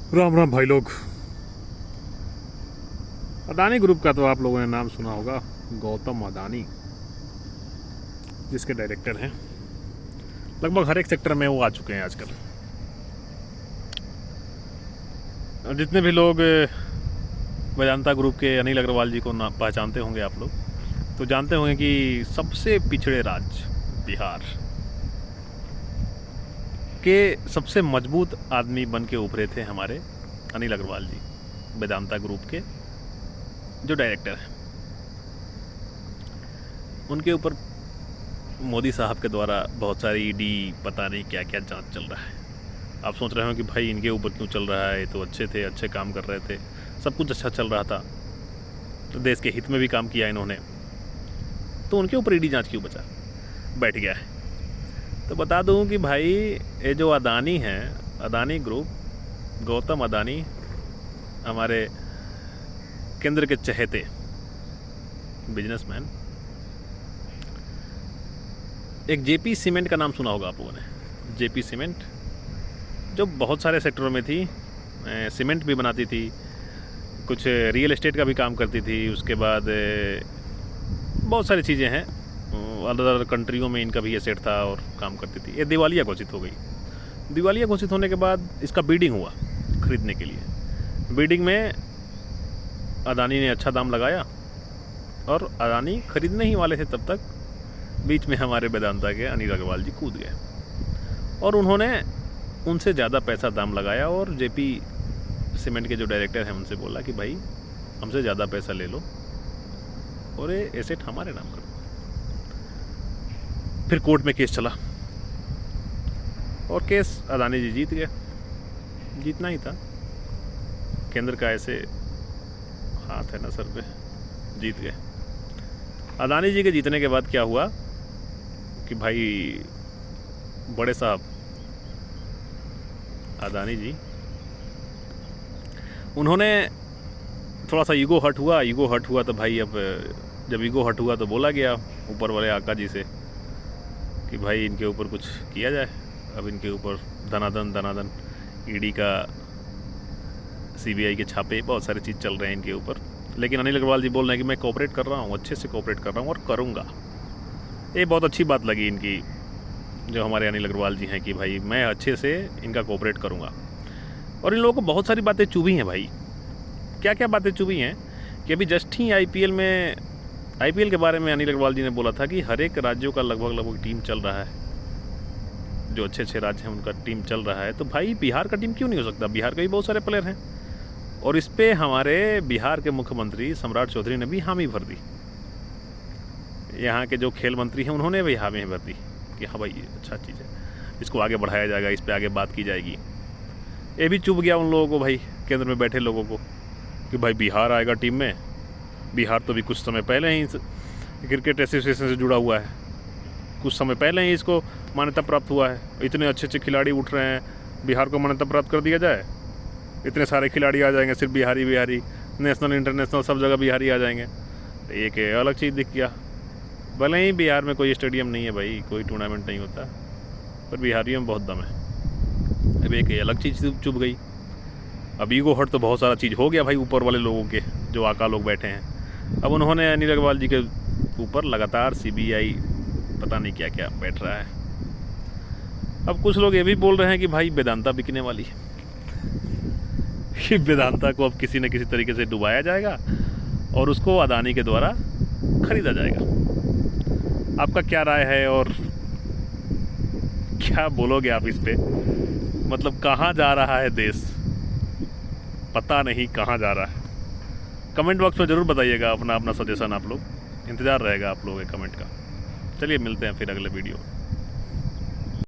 राम राम भाई लोग। अदानी ग्रुप का तो आप लोगों ने नाम सुना होगा, गौतम अदानी, जिसके डायरेक्टर हैं। लगभग हर एक सेक्टर में वो आ चुके हैं आजकल। और जितने भी लोग वेदांता ग्रुप के अनिल अग्रवाल जी को पहचानते होंगे आप लोग, तो जानते होंगे कि सबसे पिछड़े राज्य बिहार के सबसे मजबूत आदमी बन के उभरे थे हमारे अनिल अग्रवाल जी, वेदांता ग्रुप के जो डायरेक्टर हैं। उनके ऊपर मोदी साहब के द्वारा बहुत सारी ईडी पता नहीं क्या क्या जांच चल रहा है। आप सोच रहे हो कि भाई इनके ऊपर क्यों चल रहा है, ये तो अच्छे थे, अच्छे काम कर रहे थे, सब कुछ अच्छा चल रहा था, तो देश के हित में भी काम किया इन्होंने, तो उनके ऊपर ईडी जांच क्यों बैठ गया है। तो बता दूं कि भाई ये जो अदानी हैं, अदानी ग्रुप, गौतम अदानी, हमारे केंद्र के चहेते बिजनेसमैन, एक जेपी सीमेंट का नाम सुना होगा आप लोगों ने। जेपी सीमेंट जो बहुत सारे सेक्टरों में थी, सीमेंट भी बनाती थी, कुछ रियल एस्टेट का भी काम करती थी, उसके बाद बहुत सारी चीज़ें हैं, अलग अलग कंट्रियों में इनका भी एसेट था और काम करती थी। ये दिवालिया घोषित हो गई। दिवालिया घोषित होने के बाद इसका बीडिंग हुआ खरीदने के लिए। बीडिंग में अदानी ने अच्छा दाम लगाया और अदानी खरीदने ही वाले थे, तब तक बीच में हमारे वेदांता के अनिल अग्रवाल जी कूद गए और उन्होंने उनसे ज़्यादा पैसा दाम लगाया और जेपी सीमेंट के जो डायरेक्टर हैं उनसे बोला कि भाई हमसे ज़्यादा पैसा ले लो और ये एसेट हमारे नाम कर दो। फिर कोर्ट में केस चला और केस अदानी जी जीत गए। जीतना ही था, केंद्र का ऐसे हाथ है ना सर पे, जीत गए। अदानी जी के जीतने के बाद क्या हुआ कि भाई बड़े साहब अदानी जी, उन्होंने थोड़ा सा ईगो हर्ट हुआ तो भाई अब जब ईगो हर्ट हुआ तो बोला गया ऊपर वाले आका जी से कि भाई इनके ऊपर कुछ किया जाए। अब इनके ऊपर धनाधन ईडी का, सीबीआई के छापे, बहुत सारी चीज़ चल रहे हैं इनके ऊपर। लेकिन अनिल अग्रवाल जी बोल रहे हैं कि मैं कोऑपरेट कर रहा हूँ, अच्छे से कोऑपरेट कर रहा हूँ और करूँगा। ये बहुत अच्छी बात लगी इनकी, जो हमारे अनिल अग्रवाल जी हैं, कि भाई मैं अच्छे से इनका कोऑपरेट करूँगा। और इन लोगों को बहुत सारी बातें चुभी हैं भाई। क्या क्या बातें चुभी हैं कि अभी जस्ट ही आईपीएल के बारे में अनिल अग्रवाल जी ने बोला था कि हर एक राज्यों का लगभग टीम चल रहा है, जो अच्छे अच्छे राज्य हैं उनका टीम चल रहा है, तो भाई बिहार का टीम क्यों नहीं हो सकता? बिहार के भी बहुत सारे प्लेयर हैं। और इस पे हमारे बिहार के मुख्यमंत्री सम्राट चौधरी ने भी हामी भर दी। यहाँ के जो खेल मंत्री हैं उन्होंने भी हामी भर दी कि हाँ भाई ये अच्छा चीज़ है, इसको आगे बढ़ाया जाएगा, इस पर आगे बात की जाएगी। ये भी चुभ गया उन लोगों को भाई, केंद्र में बैठे लोगों को, कि भाई बिहार आएगा टीम में। बिहार तो भी कुछ समय पहले ही क्रिकेट एसोसिएशन से जुड़ा हुआ है, कुछ समय पहले ही इसको मान्यता प्राप्त हुआ है। इतने अच्छे अच्छे खिलाड़ी उठ रहे हैं, बिहार को मान्यता प्राप्त कर दिया जाए, इतने सारे खिलाड़ी आ जाएंगे, सिर्फ बिहारी, नेशनल इंटरनेशनल सब जगह बिहारी आ जाएंगे। तो एक अलग चीज़ दिख गया। भले ही बिहार में कोई स्टेडियम नहीं है भाई, कोई टूर्नामेंट नहीं होता, पर बिहारियों में बहुत दम है। अब एक अलग चीज़ चुभ गई। अब ईगो हर्ट तो बहुत सारा चीज़ हो गया भाई ऊपर वाले लोगों के, जो आका लोग बैठे हैं। अब उन्होंने अनिल अग्रवाल जी के ऊपर लगातार सीबीआई पता नहीं क्या क्या बैठ रहा है। अब कुछ लोग ये भी बोल रहे हैं कि भाई वेदांता बिकने वाली है, कि वेदांता को अब किसी न किसी तरीके से डुबाया जाएगा और उसको अदानी के द्वारा खरीदा जाएगा। आपका क्या राय है और क्या बोलोगे आप इस पे? मतलब कहाँ जा रहा है देश, पता नहीं कहाँ जा रहा है। कमेंट बॉक्स में ज़रूर बताइएगा अपना सजेशन। आप लोग, इंतज़ार रहेगा आप लोगों के कमेंट का। चलिए मिलते हैं फिर अगले वीडियो।